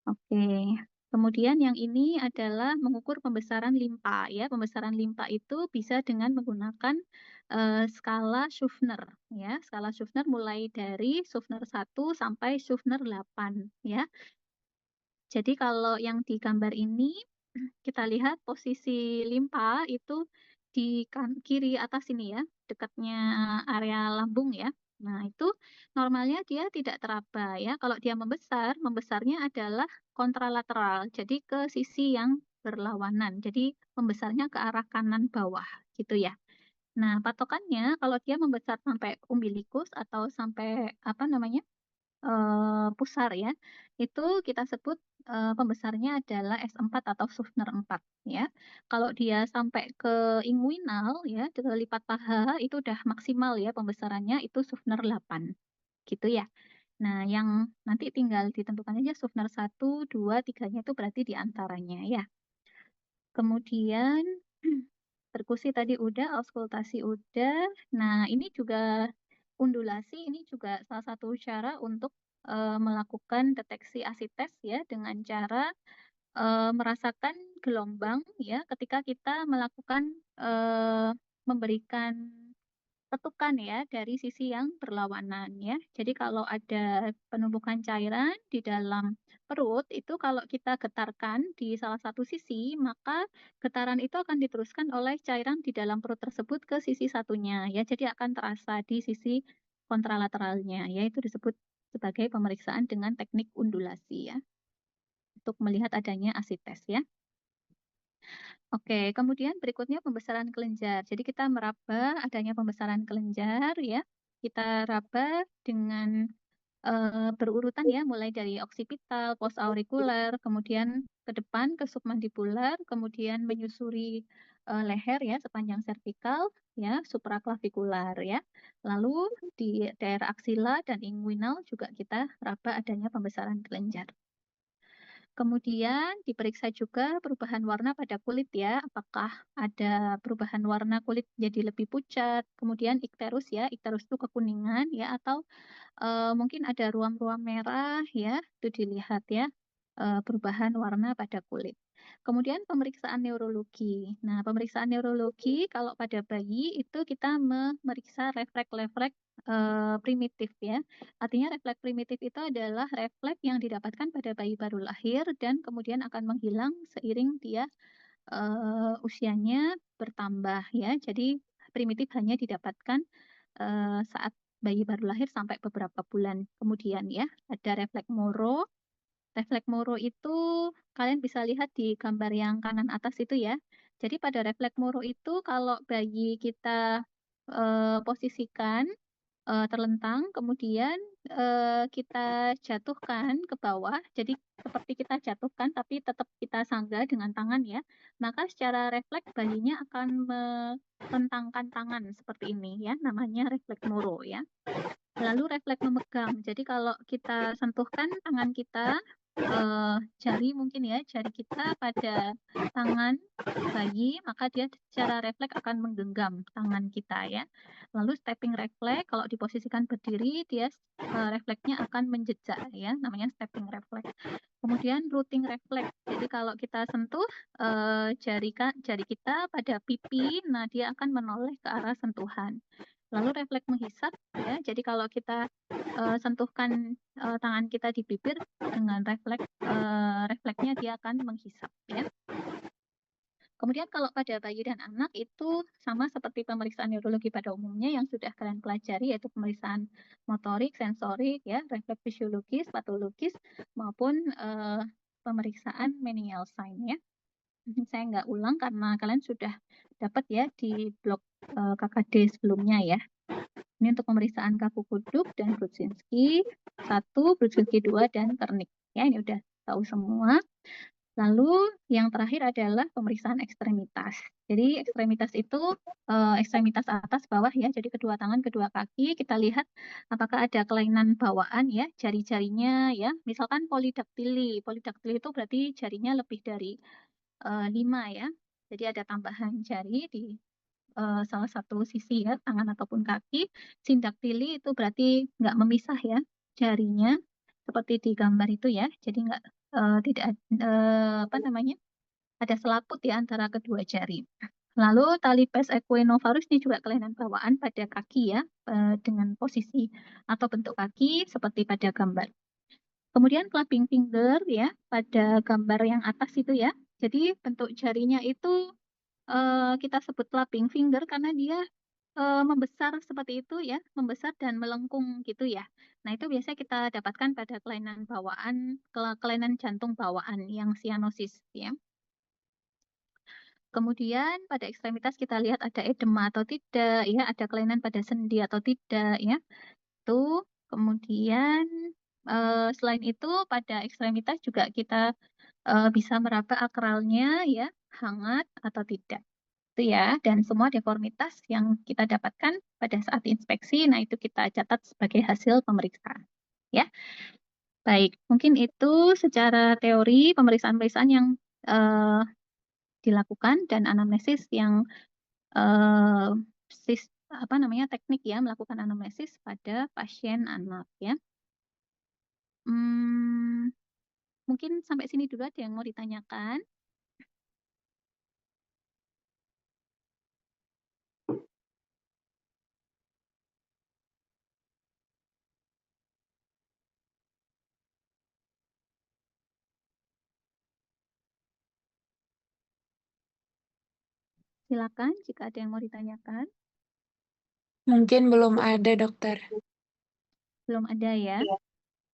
Oke. Kemudian yang ini adalah mengukur pembesaran limpa ya. Pembesaran limpa itu bisa dengan menggunakan skala Schuffner ya. Skala Schuffner mulai dari Schuffner 1 sampai Schuffner 8 ya. Jadi kalau yang di gambar ini kita lihat posisi limpa itu di kiri atas ini ya, dekatnya area lambung ya. Nah, itu normalnya dia tidak teraba ya. Kalau dia membesar, membesarnya adalah kontralateral, jadi ke sisi yang berlawanan. Jadi membesarnya ke arah kanan bawah gitu ya. Nah, patokannya kalau dia membesar sampai umbilikus atau sampai apa namanya? Pusar ya, itu kita sebut pembesarnya adalah S4 atau Suffner 4 ya. Kalau dia sampai ke inguinal ya, ke lipat paha itu udah maksimal ya pembesarannya itu Suffner 8 gitu ya. Nah, yang nanti tinggal ditentukan aja Suffner 1, 2, 3-nya itu berarti di antaranya ya. Kemudian perkusi tadi udah, auskultasi udah. Nah, ini juga undulasi ini juga salah satu cara untuk melakukan deteksi asites ya dengan cara merasakan gelombang ya ketika kita melakukan memberikan tetukan ya dari sisi yang berlawanan ya. Jadi kalau ada penumpukan cairan di dalam perut itu kalau kita getarkan di salah satu sisi, maka getaran itu akan diteruskan oleh cairan di dalam perut tersebut ke sisi satunya ya. Jadi akan terasa di sisi kontralateralnya ya. Itu disebut sebagai pemeriksaan dengan teknik undulasi ya untuk melihat adanya asites ya. Oke, kemudian berikutnya pembesaran kelenjar. Jadi kita meraba adanya pembesaran kelenjar ya. Kita raba dengan berurutan ya, mulai dari oksipital, postaurikuler, kemudian ke depan ke submandibular, kemudian menyusuri leher ya sepanjang servikal ya, supraklavikular ya. Lalu di daerah aksila dan inguinal juga kita raba adanya pembesaran kelenjar. Kemudian diperiksa juga perubahan warna pada kulit ya, apakah ada perubahan warna kulit jadi lebih pucat, kemudian ikterus ya, ikterus itu kekuningan ya, atau mungkin ada ruam-ruam merah ya, itu dilihat ya, perubahan warna pada kulit. Kemudian pemeriksaan neurologi. Nah, pemeriksaan neurologi kalau pada bayi itu kita memeriksa refleks-refleks primitif ya. Artinya refleks primitif itu adalah refleks yang didapatkan pada bayi baru lahir dan kemudian akan menghilang seiring dia usianya bertambah ya. Jadi primitif hanya didapatkan saat bayi baru lahir sampai beberapa bulan kemudian ya. Ada refleks Moro. Refleks Moro itu kalian bisa lihat di gambar yang kanan atas itu ya. Jadi pada refleks Moro itu kalau bayi kita posisikan terlentang, kemudian kita jatuhkan ke bawah. Jadi seperti kita jatuhkan, tapi tetap kita sangga dengan tangan ya. Maka secara refleks bayinya akan melentangkan tangan seperti ini ya, namanya refleks Moro ya. Lalu refleks memegang. Jadi kalau kita sentuhkan tangan kita, jari mungkin ya, jari kita pada tangan bayi, maka dia secara refleks akan menggenggam tangan kita ya. Lalu stepping refleks, kalau diposisikan berdiri, dia refleksnya akan menjejak ya, namanya stepping refleks. Kemudian rooting refleks. Jadi kalau kita sentuh jari kita pada pipi, nah dia akan menoleh ke arah sentuhan. Lalu refleks menghisap ya. Jadi kalau kita sentuhkan tangan kita di bibir dengan refleksnya dia akan menghisap ya. Kemudian kalau pada bayi dan anak itu sama seperti pemeriksaan neurologi pada umumnya yang sudah kalian pelajari, yaitu pemeriksaan motorik, sensorik, ya, refleks fisiologis, patologis, maupun pemeriksaan menial sign ya. Saya nggak ulang karena kalian sudah dapat ya di blog KKD sebelumnya ya. Ini untuk pemeriksaan kaku kuduk dan Brudzinski 1, Brudzinski 2, dan Kernik. Ya, ini udah tahu semua. Lalu yang terakhir adalah pemeriksaan ekstremitas. Jadi ekstremitas itu ekstremitas atas bawah ya, jadi kedua tangan, kedua kaki. Kita lihat apakah ada kelainan bawaan ya, jari-jarinya ya. Misalkan polidaktili. Polidaktili itu berarti jarinya lebih dari 5 ya. Jadi ada tambahan jari di salah satu sisi ya, tangan ataupun kaki. Sindaktili itu berarti nggak memisah ya jarinya, seperti di gambar itu ya. Jadi nggak tidak apa namanya, ada selaput ya antara kedua jari. Lalu tali pes equinovarus ini juga kelainan bawaan pada kaki ya, dengan posisi atau bentuk kaki seperti pada gambar. Kemudian clapping finger ya, pada gambar yang atas itu ya. Jadi bentuk jarinya itu kita sebut clubbing finger karena dia membesar seperti itu ya, membesar dan melengkung gitu ya. Nah, itu biasanya kita dapatkan pada kelainan bawaan, kelainan jantung bawaan yang sianosis ya. Kemudian pada ekstremitas kita lihat ada edema atau tidak ya, ada kelainan pada sendi atau tidak ya. Itu kemudian selain itu pada ekstremitas juga kita bisa meraba akralnya ya, hangat atau tidak. Itu ya, dan semua deformitas yang kita dapatkan pada saat inspeksi, nah itu kita catat sebagai hasil pemeriksaan. Ya, baik. Mungkin itu secara teori pemeriksaan-pemeriksaan yang eh, dilakukan dan anamnesis yang eh, apa namanya teknik ya melakukan anamnesis pada pasien anak ya. Hmm, mungkin sampai sini dulu ada yang mau ditanyakan. Silakan jika ada yang mau ditanyakan. Mungkin belum ada, dokter. Belum ada ya.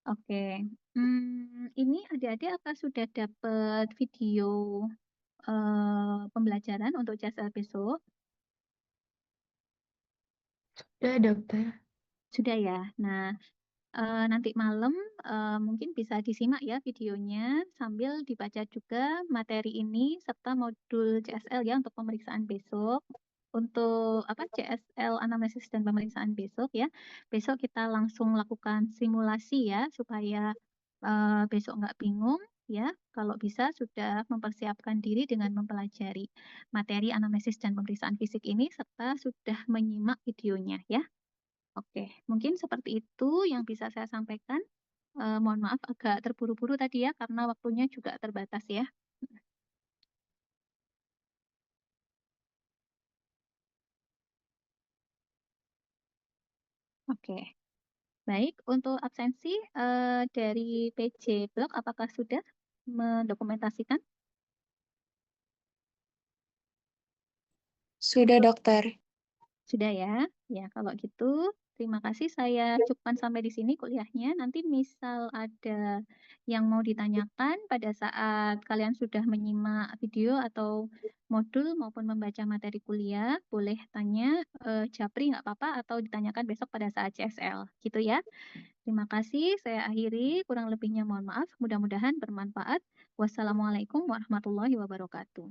Oke. Ini adik-adik apa sudah dapat video pembelajaran untuk CSL besok? Sudah, dokter. Sudah ya. Nah, nanti malam mungkin bisa disimak ya videonya sambil dibaca juga materi ini serta modul CSL ya untuk pemeriksaan besok. Untuk apa CSL anamnesis dan pemeriksaan besok ya. Besok kita langsung lakukan simulasi ya supaya besok nggak bingung ya. Kalau bisa sudah mempersiapkan diri dengan mempelajari materi anamnesis dan pemeriksaan fisik ini serta sudah menyimak videonya ya. Oke, mungkin seperti itu yang bisa saya sampaikan. Mohon maaf agak terburu-buru tadi ya, karena waktunya juga terbatas ya. Oke, baik. Untuk absensi dari PJ Blog, apakah sudah mendokumentasikan? Sudah, dokter. Sudah ya. Ya, kalau gitu terima kasih saya cukupkan sampai di sini kuliahnya. Nanti misal ada yang mau ditanyakan pada saat kalian sudah menyimak video atau modul maupun membaca materi kuliah, boleh tanya Japri nggak apa-apa atau ditanyakan besok pada saat CSL. Gitu ya. Terima kasih. Saya akhiri. Kurang lebihnya mohon maaf. Mudah-mudahan bermanfaat. Wassalamualaikum warahmatullahi wabarakatuh.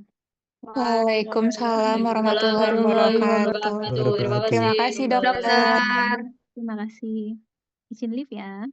Waalaikumsalam warahmatullahi Warahmatullahi wabarakatuh. wabarakatuh. Terima Terima kasih, kasih, dokter. dokter. Terima kasih. Izin live ya.